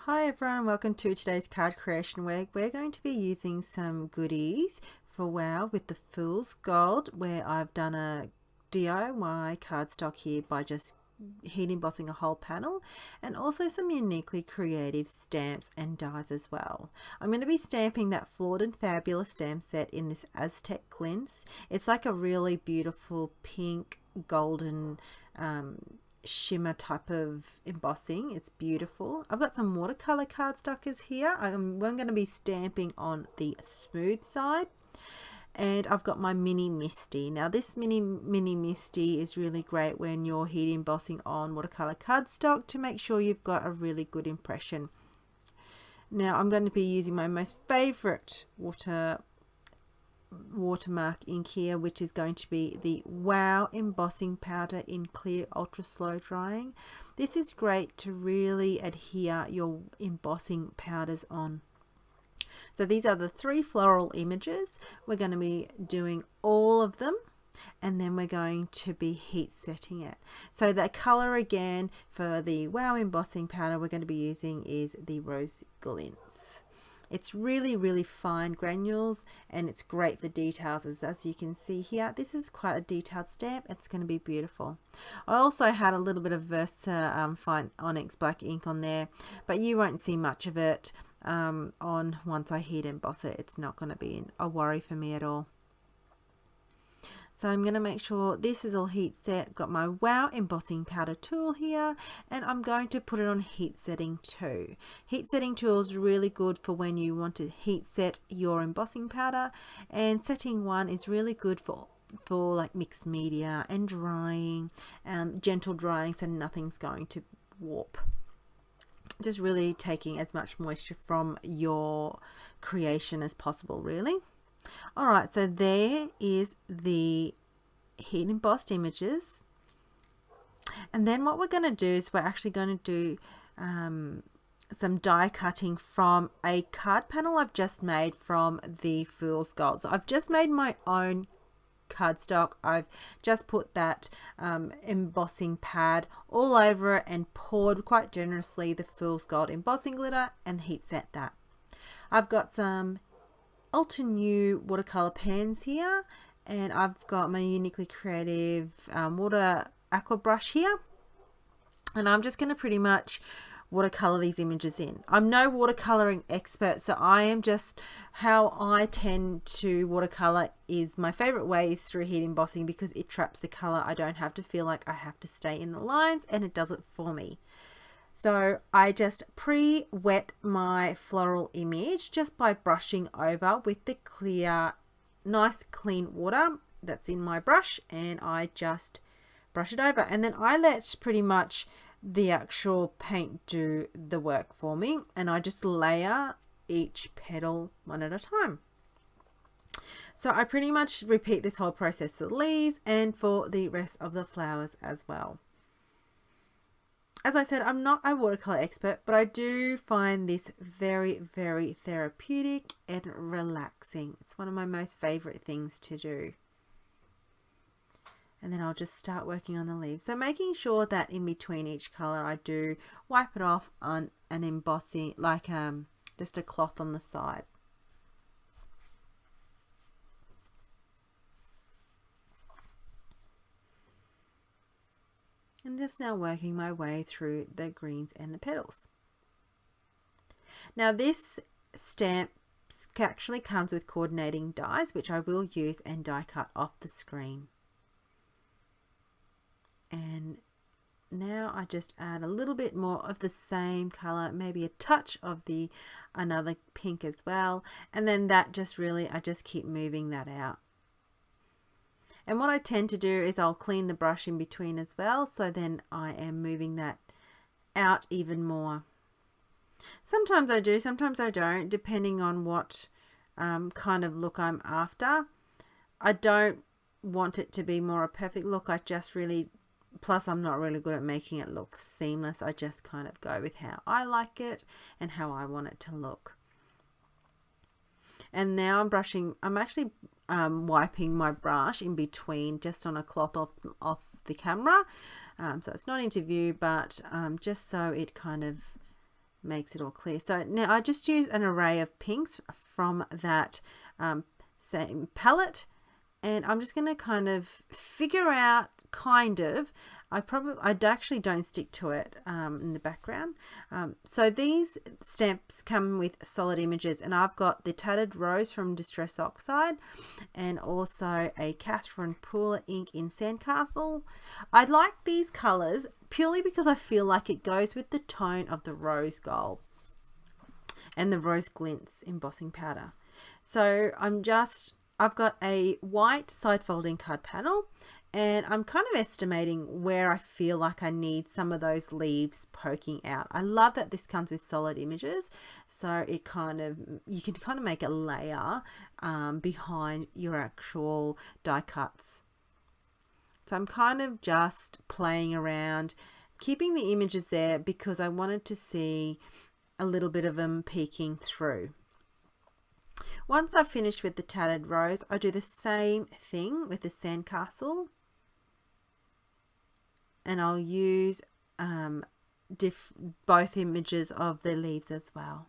Hi everyone and welcome to today's card creation where we're going to be using some goodies for WOW with the Fool's Gold, where I've done a DIY cardstock here by just heat embossing a whole panel, and also some uniquely creative stamps and dies as well. I'm going to be stamping that Flawed and Fabulous stamp set in this Aztec Glintz. It's like a really beautiful pink golden shimmer type of embossing. It's beautiful. I've got some watercolor cardstockers here. I'm going to be stamping on the smooth side, and I've got my mini Misty. Now this mini Misty is really great when you're heat embossing on watercolor cardstock to make sure you've got a really good impression. Now I'm going to be using my most favorite watermark ink here, which is going to be the WOW embossing powder in clear ultra slow drying. This is great to really adhere your embossing powders on. So these are the 3 floral images. We're going to be doing all of them, and then we're going to be heat setting it. So the color again for the WOW embossing powder we're going to be using is the Rose Glintz. It's really fine granules, and it's great for details, as you can see here. This is quite a detailed stamp. It's going to be beautiful. I also had a little bit of Versa Fine Onyx black ink on there, but you won't see much of it on once I heat emboss it. It's not going to be a worry for me at all. So I'm going to make sure this is all heat set. Got my WOW embossing powder tool here, and I'm going to put it on heat setting 2. Heat setting tool is really good for when you want to heat set your embossing powder, and setting 1 is really good for like mixed media and drying, gentle drying, so nothing's going to warp. Just really taking as much moisture from your creation as possible, really. Alright, so there is the heat embossed images, and then what we're going to do is we're actually going to do some die cutting from a card panel I've just made from the Fool's Gold. So I've just made my own cardstock. I've just put that embossing pad all over it and poured quite generously the Fool's Gold embossing glitter and heat set that. I've got some Ultra New watercolor pens here, and I've got my uniquely creative water aqua brush here, and I'm just going to pretty much watercolor these images in. I'm no watercoloring expert, so I am just, how I tend to watercolor is my favorite way is through heat embossing, because it traps the color. I don't have to feel like I have to stay in the lines, and it does it for me. So I just pre-wet my floral image just by brushing over with the clear, nice clean water that's in my brush, and I just brush it over, and then I let pretty much the actual paint do the work for me, and I just layer each petal one at a time. So I pretty much repeat this whole process for the leaves and for the rest of the flowers as well. As I said, I'm not a watercolor expert, but I do find this very therapeutic and relaxing. It's one of my most favorite things to do. And then I'll just start working on the leaves. So making sure that in between each color I do wipe it off on an embossing, like just a cloth on the side. And just now working my way through the greens and the petals. Now this stamp actually comes with coordinating dies, which I will use and die cut off the screen. And now I just add a little bit more of the same color, maybe a touch of the another pink as well, and then that just really, I just keep moving that out. And what I tend to do is I'll clean the brush in between as well, so then I am moving that out even more. Sometimes I do, sometimes I don't, depending on what kind of look I'm after. I don't want it to be more a perfect look. I just really, plus I'm not really good at making it look seamless. I just kind of go with how I like it and how I want it to look. And now I'm brushing, I'm actually wiping my brush in between, just on a cloth off the camera, so it's not into view, but just so it kind of makes it all clear. So now I just use an array of pinks from that same palette, and I'm just going to kind of figure out I actually don't stick to it in the background. So these stamps come with solid images, and I've got the Tattered Rose from Distress Oxide and also a Catherine Pooler ink in Sandcastle. I like these colors purely because I feel like it goes with the tone of the rose gold and the rose Glintz embossing powder. So I've got a white side folding card panel, and I'm kind of estimating where I feel like I need some of those leaves poking out. I love that this comes with solid images, so you can kind of make a layer behind your actual die cuts. So I'm kind of just playing around, keeping the images there because I wanted to see a little bit of them peeking through. Once I've finished with the Tattered Rose, I do the same thing with the Sandcastle, and I'll use both images of the leaves as well.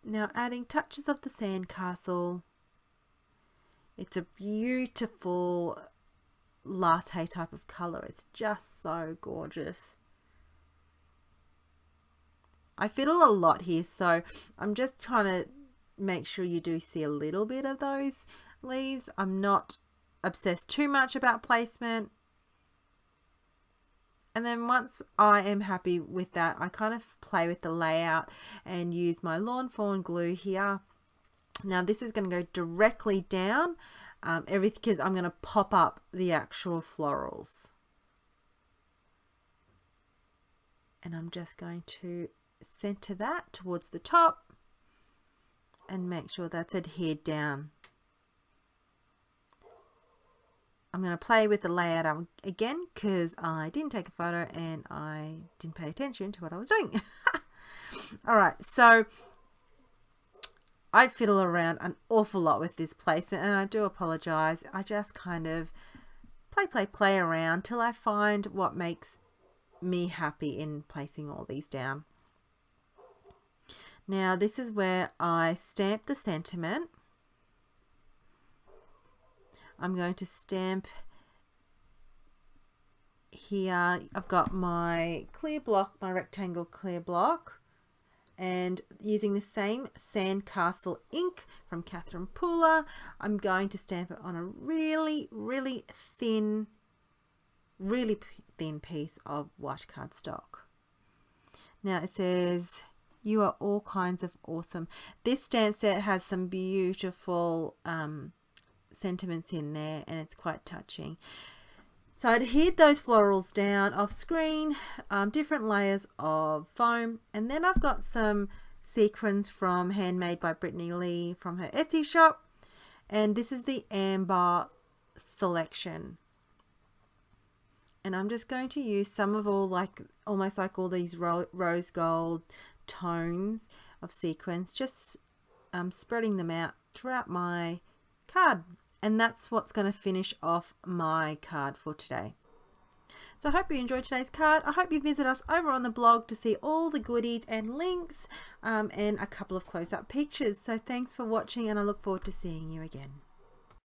Now adding touches of the Sandcastle. It's a beautiful latte type of color. It's just so gorgeous. I fiddle a lot here, so I'm just trying to make sure you do see a little bit of those leaves. I'm not obsessed too much about placement. And then once I am happy with that, I kind of play with the layout and use my Lawn Fawn glue here. Now this is going to go directly down everything because I'm going to pop up the actual florals. And I'm just going to center that towards the top and make sure that's adhered down. I'm going to play with the layout again because I didn't take a photo and I didn't pay attention to what I was doing. Alright, so I fiddle around an awful lot with this placement, and I do apologize. I just kind of play around till I find what makes me happy in placing all these down. Now this is where I stamp the sentiment. I'm going to stamp here. I've got my clear block, my rectangle clear block, and using the same Sandcastle ink from Catherine Pooler, I'm going to stamp it on a really thin piece of white cardstock. Now it says, "You are all kinds of awesome." This stamp set has some beautiful sentiments in there, and it's quite touching. So I adhered those florals down off screen, different layers of foam, and then I've got some sequins from Handmade by Brittany Lee from her Etsy shop, and this is the Amber selection. And I'm just going to use some of almost like all these rose gold tones of sequins, just spreading them out throughout my card. And that's what's going to finish off my card for today. So I hope you enjoyed today's card. I hope you visit us over on the blog to see all the goodies and links and a couple of close-up pictures. So thanks for watching, and I look forward to seeing you again.